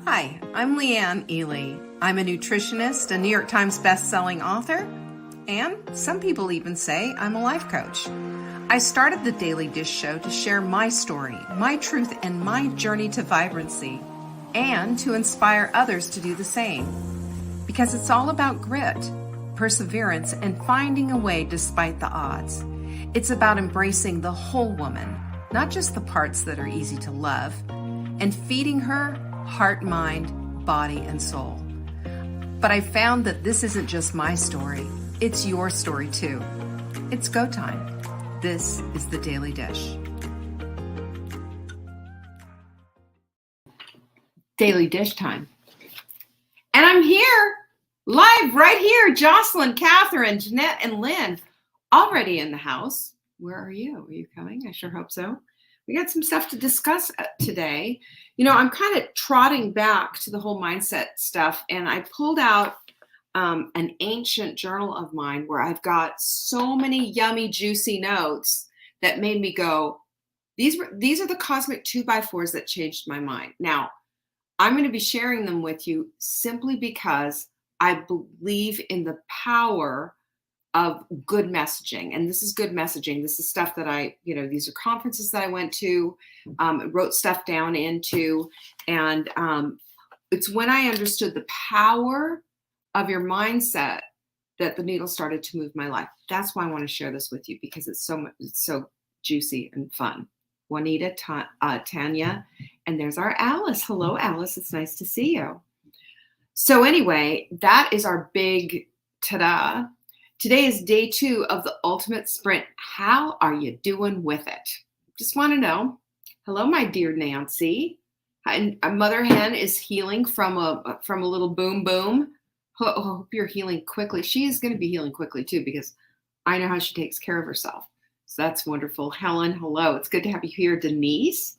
Hi, I'm Leanne Ely. I'm a nutritionist, a New York Times best-selling author, and some people even say I'm a life coach. I started the Daily Dish Show to share my story, my truth, and my journey to vibrancy, and to inspire others to do the same. Because it's all about grit, perseverance, and finding a way despite the odds. It's about embracing the whole woman, not just the parts that are easy to love, and feeding her heart, mind, body, and soul. But I found that this isn't just my story, it's your story too. It's go time. This is the Daily Dish. Daily Dish time. And I'm here, live right here. Jocelyn, Catherine, Jeanette, and Lynn, already in the house. Where are you? Are you coming? I sure hope so. We got some stuff to discuss today. You know, I'm kind of trotting back to the whole mindset stuff, and I pulled out an ancient journal of mine where I've got so many yummy, juicy notes that made me go, these are the cosmic 2x4s that changed my mind. Now, I'm going to be sharing them with you simply because I believe in the power of good messaging. And this is good messaging. This is stuff that these are conferences that I went to, wrote stuff down into. And it's when I understood the power of your mindset that the needle started to move my life. That's why I want to share this with you, because it's so juicy and fun. Juanita, Tanya, and there's our Alice. Hello, Alice. It's nice to see you. So anyway, that is our big ta-da. Today is day 2 of the ultimate sprint. How are you doing with it? Just want to know. Hello, my dear Nancy. And Mother Hen is healing from a little boom boom. Hope you're healing quickly. She is going to be healing quickly too, because I know how she takes care of herself. So that's wonderful. Helen, hello. It's good to have you here. Denise,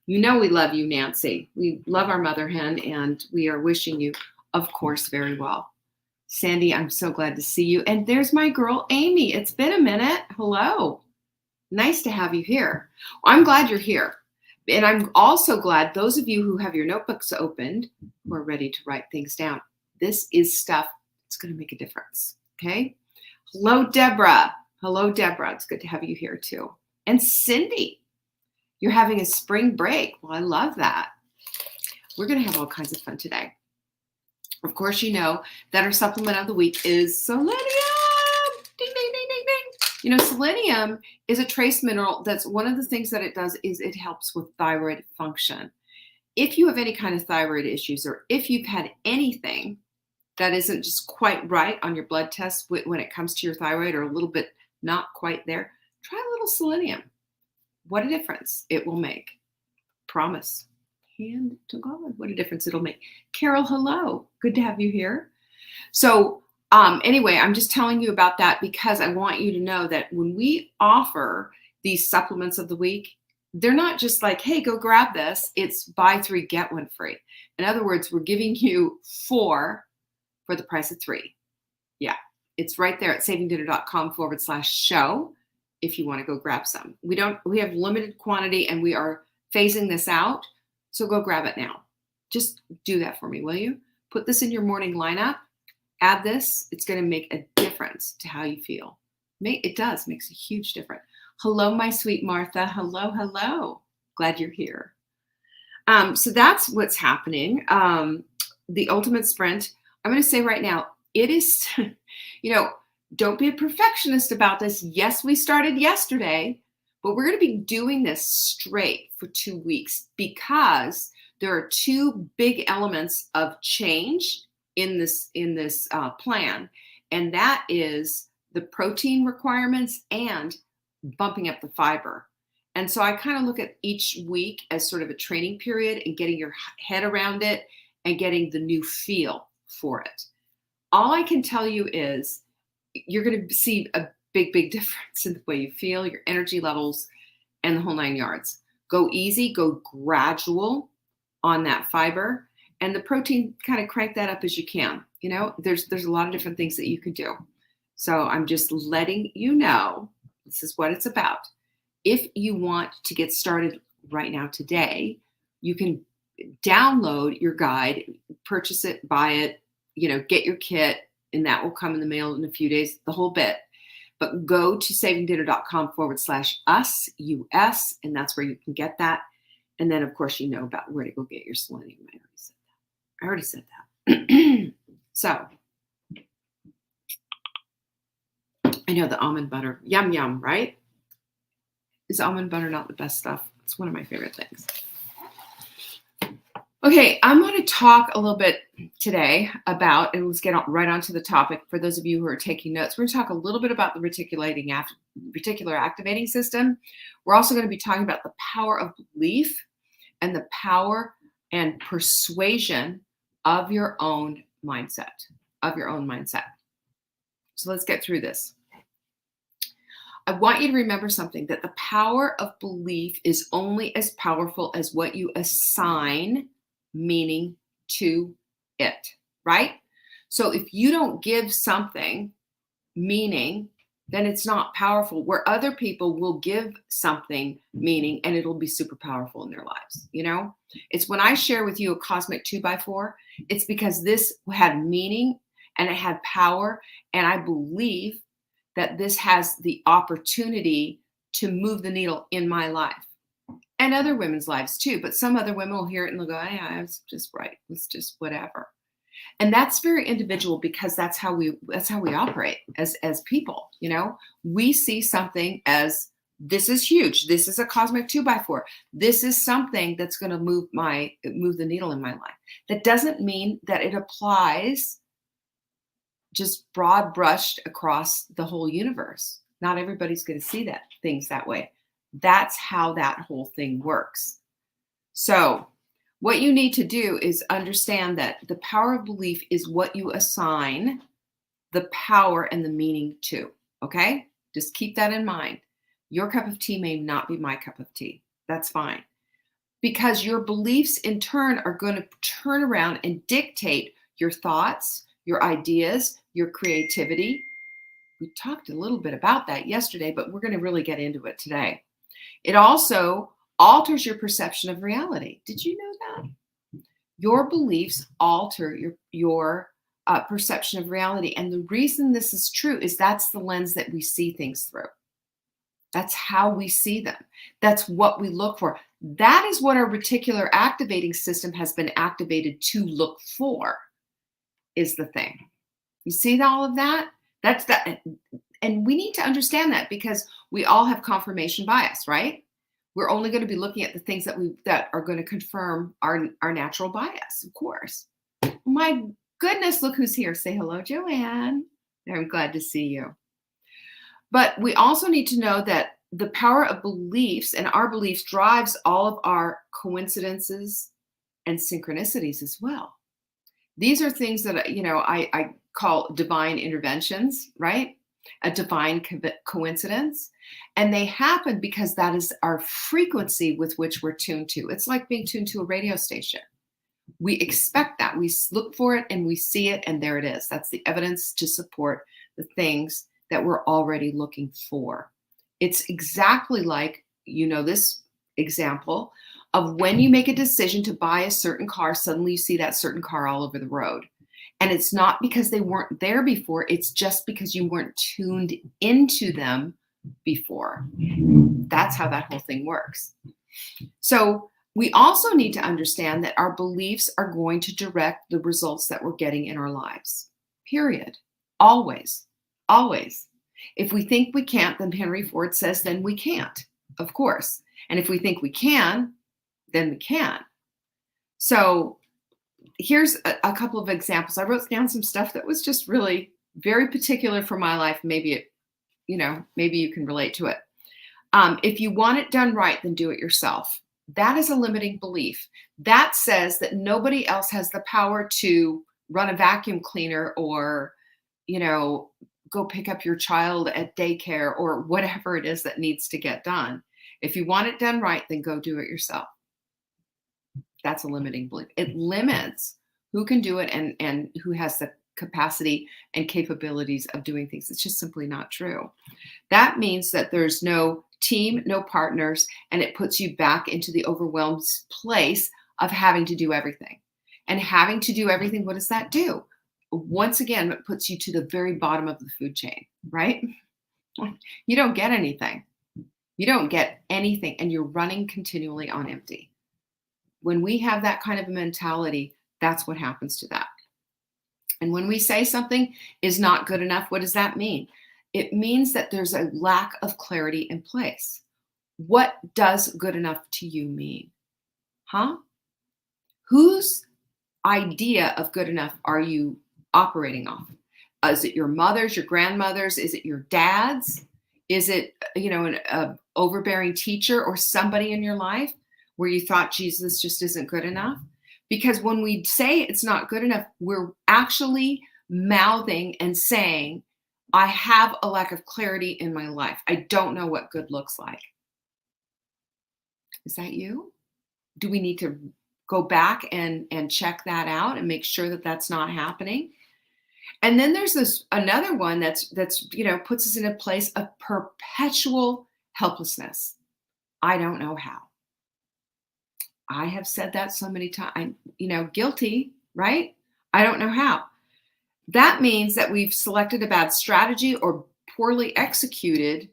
you know we love you, Nancy. We love our Mother Hen, and we are wishing you, of course, very well. Sandy, I'm so glad to see you. And there's my girl, Amy. It's been a minute. Hello. Nice to have you here. Well, I'm glad you're here. And I'm also glad those of you who have your notebooks opened, who are ready to write things down. This is stuff that's going to make a difference. Okay. Hello, Deborah. Hello, Deborah. It's good to have you here too. And Cindy, you're having a spring break. Well, I love that. We're going to have all kinds of fun today. Of course, you know that our supplement of the week is selenium. Ding, ding, ding, ding, ding. You know, selenium is a trace mineral. That's one of the things that it does is it helps with thyroid function. If you have any kind of thyroid issues, or if you've had anything that isn't just quite right on your blood test when it comes to your thyroid, or a little bit not quite there, try a little selenium. What a difference it will make. Promise. Hand to God, what a difference it'll make. Carol, hello. Good to have you here. So anyway, I'm just telling you about that because I want you to know that when we offer these supplements of the week, they're not just like, hey, go grab this. It's buy 3, get 1 free. In other words, we're giving you 4 for the price of 3. Yeah, it's right there at savingdinner.com/show if you want to go grab some. We have limited quantity and we are phasing this out. So go grab it now. Just do that for me, will you? Put this in your morning lineup. Add this. It's going to make a difference to how you feel. It does. Makes a huge difference. Hello, my sweet Martha. Hello, hello. Glad you're here. So that's what's happening. The ultimate sprint. I'm going to say right now, it is, don't be a perfectionist about this. Yes, we started yesterday. But we're going to be doing this straight for 2 weeks because there are 2 big elements of change in this plan. And that is the protein requirements and bumping up the fiber. And so I kind of look at each week as sort of a training period and getting your head around it and getting the new feel for it. All I can tell you is you're going to see a big difference in the way you feel, your energy levels, and the whole 9 yards. Go easy, go gradual on that fiber, and the protein, kind of crank that up as you can. You know, there's a lot of different things that you can do. So I'm just letting you know this is what it's about. If you want to get started right now today, you can download your guide, purchase it, buy it, get your kit, and that will come in the mail in a few days, the whole bit. But go to savingdinner.com/us, US, and that's where you can get that. And then, of course, you know about where to go get your selenium. I already said that. So, I know the almond butter, yum, yum, right? Is almond butter not the best stuff? It's one of my favorite things. Okay, I'm going to talk a little bit today about, and let's get right onto the topic. For those of you who are taking notes, we're going to talk a little bit about the reticular activating system. We're also going to be talking about the power of belief and the power and persuasion of your own mindset, So let's get through this. I want you to remember something, that the power of belief is only as powerful as what you assign meaning to it, right? So if you don't give something meaning, then it's not powerful, where other people will give something meaning and it'll be super powerful in their lives. It's when I share with you a cosmic 2x4, it's because this had meaning and it had power. And I believe that this has the opportunity to move the needle in my life and other women's lives too. But some other women will hear it and they'll go, yeah, it's just right. It's just whatever. And that's very individual, because that's how we operate as people. We see something as, this is huge. This is a cosmic 2x4. This is something that's going to move the needle in my life. That doesn't mean that it applies just broad brushed across the whole universe. Not everybody's going to see things that way. That's how that whole thing works. So what you need to do is understand that the power of belief is what you assign the power and the meaning to. Okay? Just keep that in mind. Your cup of tea may not be my cup of tea. That's fine. Because your beliefs in turn are going to turn around and dictate your thoughts, your ideas, your creativity. We talked a little bit about that yesterday, but we're going to really get into it today. It also alters your perception of reality. Did you know that? Your beliefs alter your perception of reality. And the reason this is true is that's the lens that we see things through. That's how we see them. That's what we look for. That is what our reticular activating system has been activated to look for, is the thing. You see all of that? That's that. And we need to understand that, because we all have confirmation bias, right? We're only going to be looking at the things that are going to confirm our natural bias, of course. My goodness, look who's here. Say hello, Joanne. I'm glad to see you. But we also need to know that the power of beliefs and our beliefs drives all of our coincidences and synchronicities as well. These are things that, I call divine interventions, right? A divine coincidence. And they happen because that is our frequency with which we're tuned to. It's like being tuned to a radio station. We expect that. We look for it and we see it, and there it is. That's the evidence to support the things that we're already looking for. It's exactly like, this example of when you make a decision to buy a certain car, suddenly you see that certain car all over the road. And it's not because they weren't there before. It's just because you weren't tuned into them before. That's how that whole thing works. So we also need to understand that our beliefs are going to direct the results that we're getting in our lives. Period. Always. Always. If we think we can't, then Henry Ford says, then we can't, of course. And if we think we can, then we can. So here's a couple of examples. I wrote down some stuff that was just really very particular for my life. Maybe maybe you can relate to it. If you want it done right, then do it yourself. That is a limiting belief. That says that nobody else has the power to run a vacuum cleaner or, go pick up your child at daycare or whatever it is that needs to get done. If you want it done right, then go do it yourself. That's a limiting belief. It limits who can do it and who has the capacity and capabilities of doing things. It's just simply not true. That means that there's no team, no partners, and it puts you back into the overwhelmed place of having to do everything. And having to do everything, what does that do? Once again, it puts you to the very bottom of the food chain, right? You don't get anything. You don't get anything, and you're running continually on empty. When we have that kind of a mentality, that's what happens to that. And when we say something is not good enough, what does that mean? It means that there's a lack of clarity in place. What does good enough to you mean? Huh? Whose idea of good enough are you operating off? Is it your mother's, your grandmother's? Is it your dad's? Is it, an overbearing teacher or somebody in your life where you thought Jesus just isn't good enough? Because when we say it's not good enough, we're actually mouthing and saying, I have a lack of clarity in my life. I don't know what good looks like. Is that you? Do we need to go back and check that out and make sure that that's not happening? And then there's another one that's puts us in a place of perpetual helplessness. I don't know how. I have said that so many times, guilty, right? I don't know how. That means that we've selected a bad strategy or poorly executed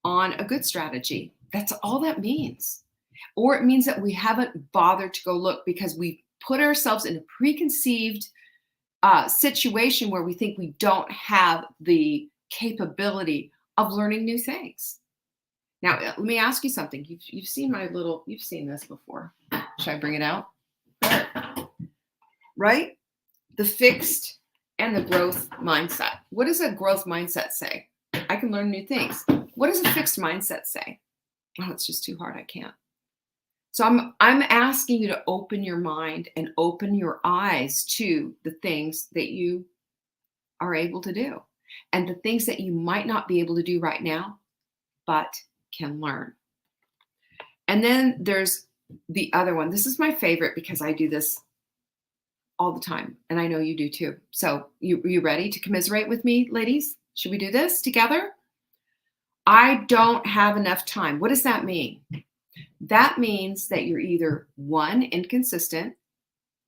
on a good strategy. That's all that means. Or it means that we haven't bothered to go look because we put ourselves in a preconceived situation where we think we don't have the capability of learning new things. Now, let me ask you something. You've seen you've seen this before. Should I bring it out? Right? The fixed and the growth mindset. What does a growth mindset say? I can learn new things. What does a fixed mindset say? Oh, it's just too hard. I can't. So I'm asking you to open your mind and open your eyes to the things that you are able to do and the things that you might not be able to do right now, but can learn. And then there's the other one. This is my favorite because I do this all the time, and I know you do too. So you ready to commiserate with me, ladies? Should we do this together? I don't have enough time. What does that mean? That means that you're either 1, inconsistent,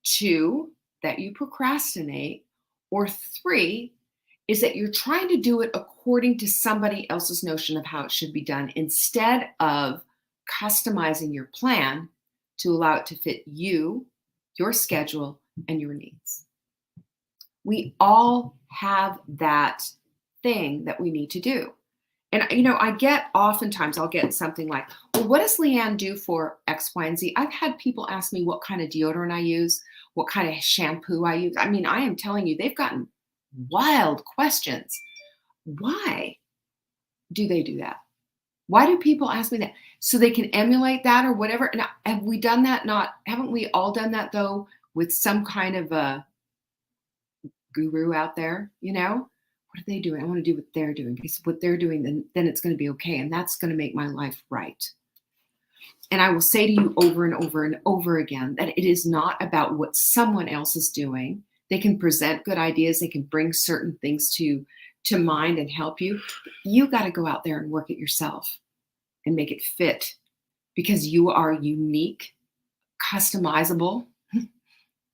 2, that you procrastinate, or 3, is that you're trying to do it according to somebody else's notion of how it should be done instead of customizing your plan to allow it to fit you, your schedule, and your needs. We all have that thing that we need to do. And, oftentimes I'll get something like, well, what does Leanne do for X, Y, and Z? I've had people ask me what kind of deodorant I use, what kind of shampoo I use. I mean, I am telling you, they've gotten wild questions. Why do they do that? Why do people ask me that? So they can emulate that or whatever. And have we done that? Haven't we all done that though with some kind of a guru out there, What are they doing? I want to do what they're doing because what they're doing, then it's going to be okay. And that's going to make my life right. And I will say to you over and over and over again that it is not about what someone else is doing. They can present good ideas. They can bring certain things to mind and help you. You got to go out there and work it yourself and make it fit because you are a unique, customizable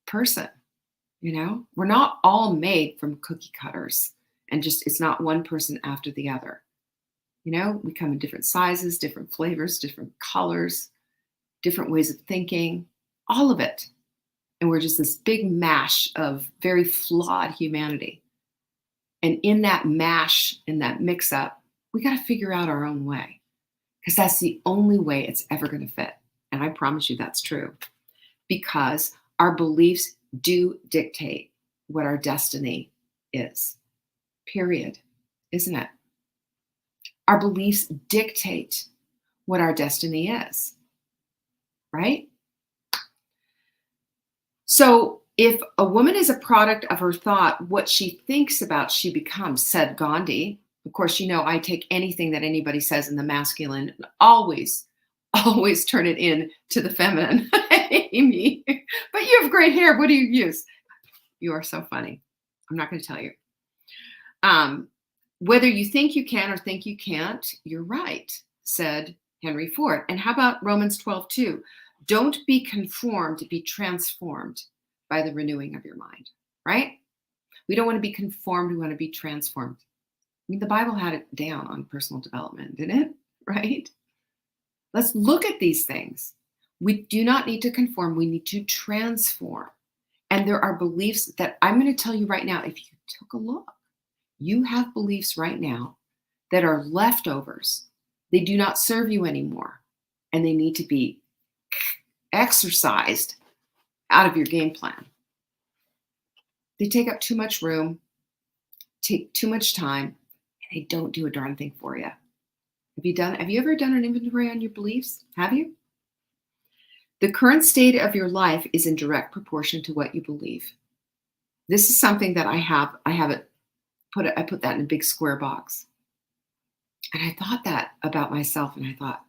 person. We're not all made from cookie cutters. And just, it's not one person after the other. We come in different sizes, different flavors, different colors, different ways of thinking, all of it. And we're just this big mash of very flawed humanity. And in that mash, in that mix up, we got to figure out our own way because that's the only way it's ever going to fit. And I promise you that's true because our beliefs do dictate what our destiny is. Period. Isn't it? Our beliefs dictate what our destiny is. Right? So if a woman is a product of her thought, what she thinks about, she becomes, said Gandhi. Of course, I take anything that anybody says in the masculine and always turn it in to the feminine. Amy, but you have great hair. What do you use? You are so funny. I'm not going to tell you. Whether you think you can or think you can't, you're right, said Henry Ford. And how about Romans 12:2? Don't be conformed, be transformed by the renewing of your mind, right? We don't want to be conformed, we want to be transformed. I mean, the Bible had it down on personal development, didn't it? Right? Let's look at these things. We do not need to conform, we need to transform. And there are beliefs that I'm going to tell you right now, if you took a look, you have beliefs right now that are leftovers. They do not serve you anymore, and they need to be exercised out of your game plan. They take up too much room, take too much time, and they don't do a darn thing for you. Have you ever done an inventory on your beliefs? Have you? The current state of your life is in direct proportion to what you believe. This is something that I put that in a big square box. And I thought that about myself, and I thought,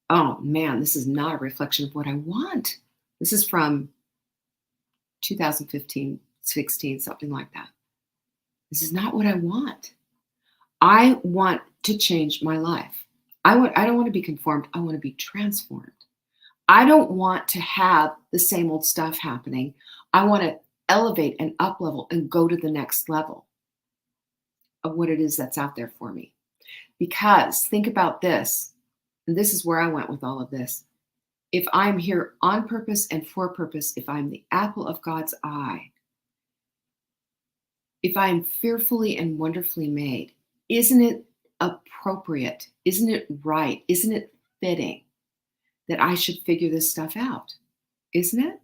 oh man, this is not a reflection of what I want. This is from 2015, 16, something like that. This is not what I want. I want to change my life. I don't want to be conformed. I want to be transformed. I don't want to have the same old stuff happening. I want to elevate and up level and go to the next level of what it is that's out there for me. Because think about this, and this is where I went with all of this. If I'm here on purpose and for purpose, if I'm the apple of God's eye, if I'm fearfully and wonderfully made, isn't it appropriate? Isn't it right? Isn't it fitting that I should figure this stuff out? Isn't it?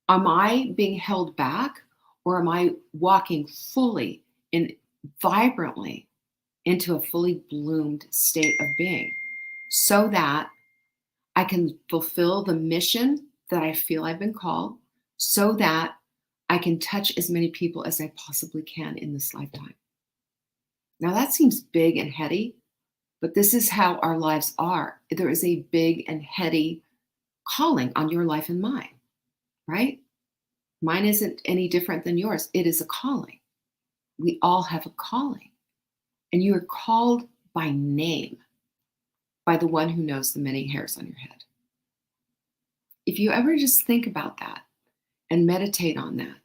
Am I being held back, or am I walking fully and vibrantly into a fully bloomed state of being so that I can fulfill the mission that I feel I've been called, so that I can touch as many people as I possibly can in this lifetime? Now that seems big and heady, but this is how our lives are. There is a big and heady calling on your life and mine, right? Mine isn't any different than yours. It is a calling. We all have a calling. And you are called by name, by the one who knows the many hairs on your head. If you ever just think about that and meditate on that,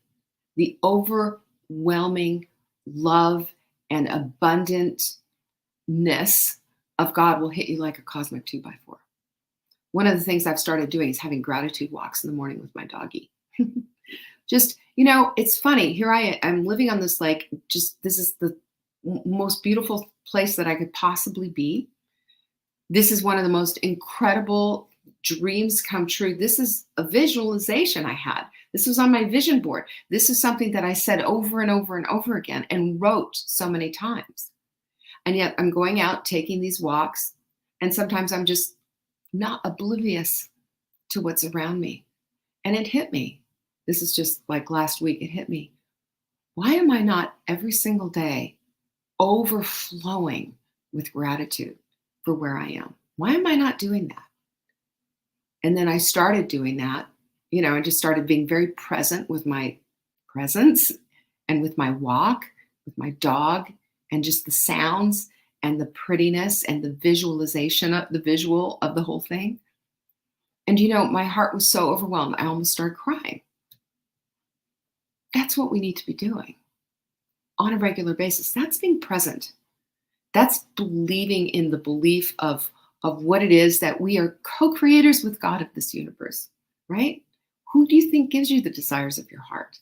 the overwhelming love and abundantness of God will hit you like a cosmic 2x4. One of the things I've started doing is having gratitude walks in the morning with my doggie. Just, it's funny. Here I'm living on this lake. This is the most beautiful place that I could possibly be. This is one of the most incredible dreams come true. This is a visualization I had. This was on my vision board. This is something that I said over and over and over again and wrote so many times. And yet I'm going out, taking these walks, and sometimes I'm just not oblivious to what's around me. And it hit me. This is just like last week, it hit me. Why am I not every single day overflowing with gratitude for where I am? Why am I not doing that? And then I started doing that, I just started being very present with my presence and with my walk, with my dog, and just the sounds and the prettiness and the visualization of the visual of the whole thing. And my heart was so overwhelmed, I almost started crying. That's what we need to be doing on a regular basis. That's being present. That's believing in the belief of what it is that we are co-creators with God of this universe, right? Who do you think gives you the desires of your heart?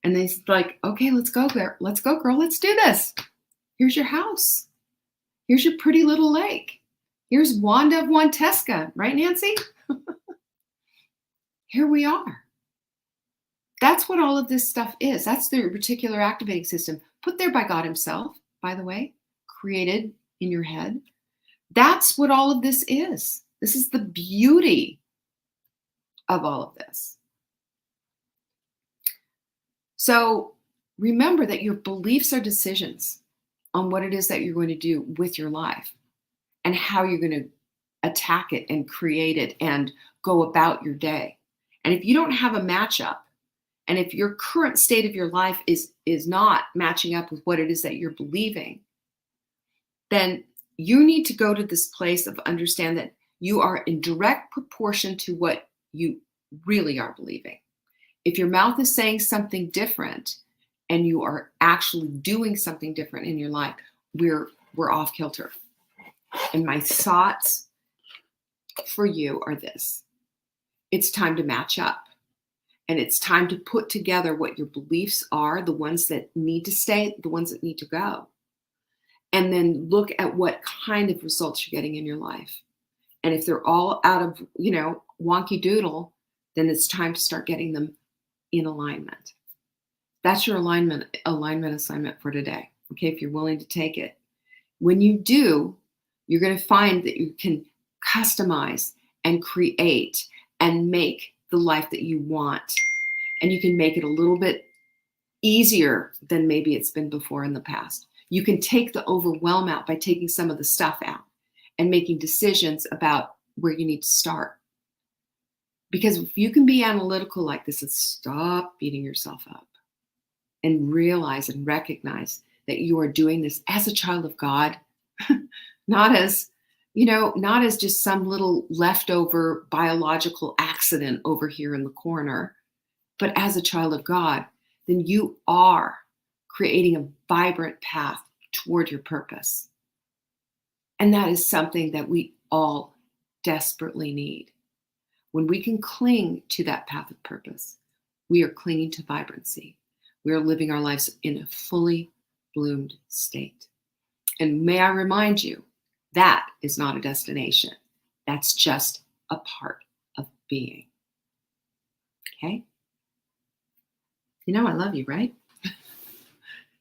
And they're like, okay, let's go there. Let's go, girl. Let's do this. Here's your house. Here's your pretty little lake. Here's Wanda of Wanteska, right, Nancy? Here we are. That's what all of this stuff is. That's the reticular activating system, put there by God himself, by the way, created in your head. That's what all of this is. This is the beauty of all of this. So remember that your beliefs are decisions on what it is that you're going to do with your life and how you're going to attack it and create it and go about your day. And if you don't have a matchup, and if your current state of your life is not matching up with what it is that you're believing, then you need to go to this place of understand that You are in direct proportion to what you really are believing. If your mouth is saying something different and you are actually doing something different in your life, we're off kilter. And my thoughts for you are this. It's time to match up. And it's time to put together what your beliefs are, the ones that need to stay, the ones that need to go. And then look at what kind of results you're getting in your life. And if they're all out of, wonky doodle, then it's time to start getting them in alignment. That's your alignment assignment for today. Okay, if you're willing to take it. When you do, you're going to find that you can customize and create and make the life that you want. And you can make it a little bit easier than maybe it's been before in the past. You can take the overwhelm out by taking some of the stuff out and making decisions about where you need to start. Because if you can be analytical like this and stop beating yourself up and realize and recognize that you are doing this as a child of God, not as just some little leftover biological accident over here in the corner, but as a child of God, then you are creating a vibrant path toward your purpose. And that is something that we all desperately need. When we can cling to that path of purpose, we are clinging to vibrancy. We are living our lives in a fully bloomed state. And may I remind you, that is not a destination. That's just a part of being. Okay? I love you, right?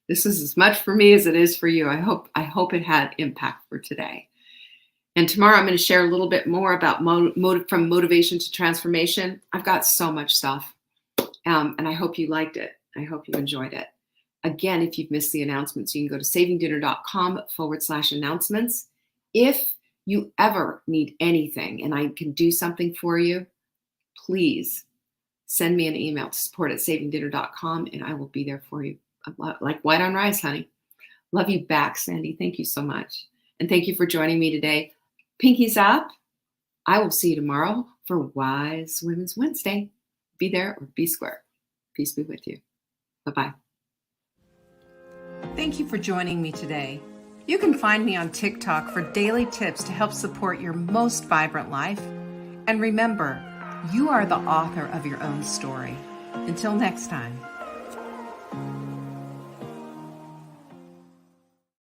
This is as much for me as it is for you. I hope it had impact for today. And tomorrow I'm going to share a little bit more about from motivation to transformation. I've got so much stuff, and I hope you liked it. I hope you enjoyed it. Again, if you've missed the announcements, you can go to savingdinner.com/announcements. If you ever need anything and I can do something for you, please send me an email to support@savingdinner.com and I will be there for you. Like white on rice, honey. Love you back, Sandy. Thank you so much. And thank you for joining me today. Pinkies up. I will see you tomorrow for Wise Women's Wednesday. Be there or be square. Peace be with you. Bye-bye. Thank you for joining me today. You can find me on TikTok for daily tips to help support your most vibrant life. And remember, you are the author of your own story. Until next time.